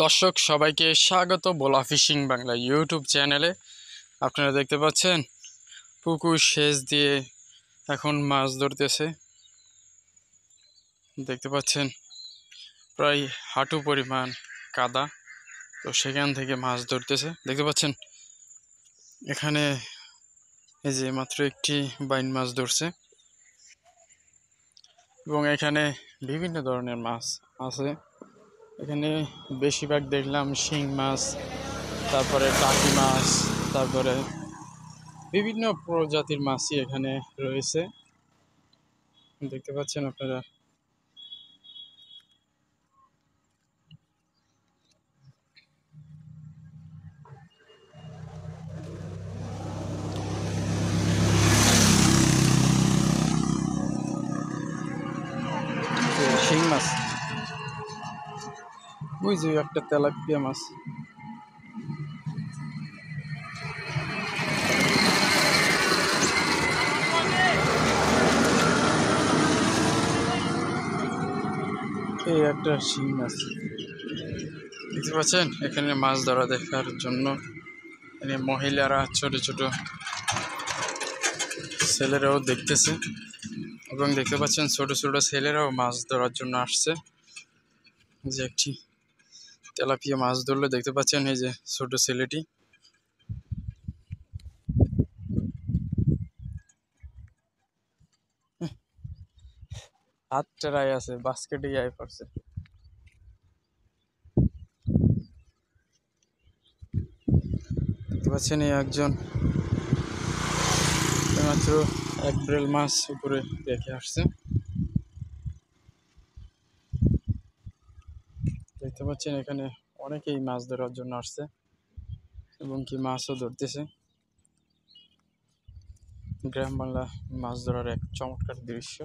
দর্শক সবাইকে স্বাগত ভোলা ফিশিং বাংলা ইউটিউব চ্যানেলে। আপনারা দেখতে পাচ্ছেন পুকুর সেচ দিয়ে এখন মাছ ধরতেছে। দেখতে পাচ্ছেন প্রায় হাঁটু পরিমাণ কাদা, তো সেখান থেকে মাছ ধরতেছে। দেখতে পাচ্ছেন এখানে এই যে মাত্র একটি বাইন মাছ ধরছে এবং এখানে বিভিন্ন ধরনের মাছ আছে। এখানে বেশিরভাগ দেখলাম শিং মাছ, তারপরে টাকি মাছ, তারপরে বিভিন্ন প্রজাতির মাছই এখানে রয়েছে। দেখতে পাচ্ছেন আপনারা। শিং মাছ, ওই যে একটা তেলাপিয়া মাছ। এই একটা শিং মাছ দেখতে পাচ্ছেন। এখানে মাছ ধরা দেখার জন্য এখানে মহিলারা, ছোট ছোট ছেলেরাও দেখতেছে এবং দেখতে পাচ্ছেন ছোট ছোট ছেলেরাও মাছ ধরার জন্য আসছে। যে একটি তেলাপিয়া মাছ ধরলে দেখতে পাচ্ছেন এই যে ছোট ছেলেটি। হাত টেরাই আছে, বাস্কেটে আয় পড়ছে। দেখতে পাচ্ছেন এই একজন মাত্র এক ব্রেল মাছ উপরে রেখে আসছে। দেখতে পাচ্ছেন এখানে অনেকেই মাছ ধরার জন্য আসছে এবং কি মাছও ধরতেছে। গ্রাম বাংলা মাছ ধরার এক চমৎকার দৃশ্য।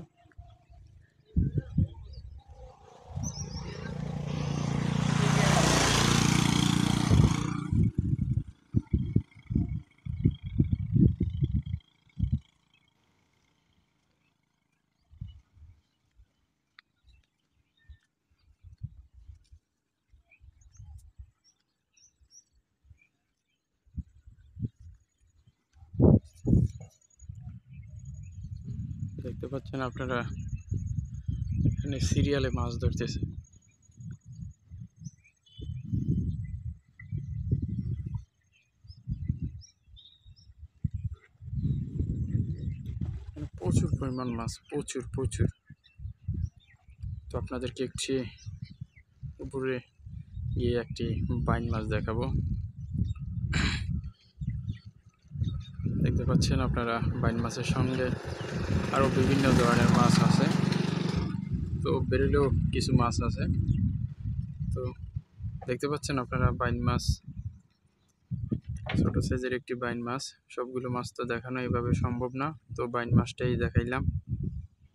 দেখতে পাচ্ছেন আপনারা এখানে সিরিয়ালে মাছ ধরতেছে। প্রচুর পরিমাণ মাছ, প্রচুর প্রচুর। তো আপনাদেরকে একটি উপরে গিয়ে একটি বাইন মাছ দেখাবো। দেখতে পাচ্ছেন আপনারা বাইন মাছের সঙ্গে আরও বিভিন্ন ধরনের মাছ আছে। তো বেরোলেও কিছু মাছ আছে। তো দেখতে পাচ্ছেন আপনারা বাইন মাছ, ছোট সাইজের একটি বাইন মাছ। সবগুলো মাছ তো দেখানো এভাবে সম্ভব না, তো বাইন মাছটাই দেখাইলাম।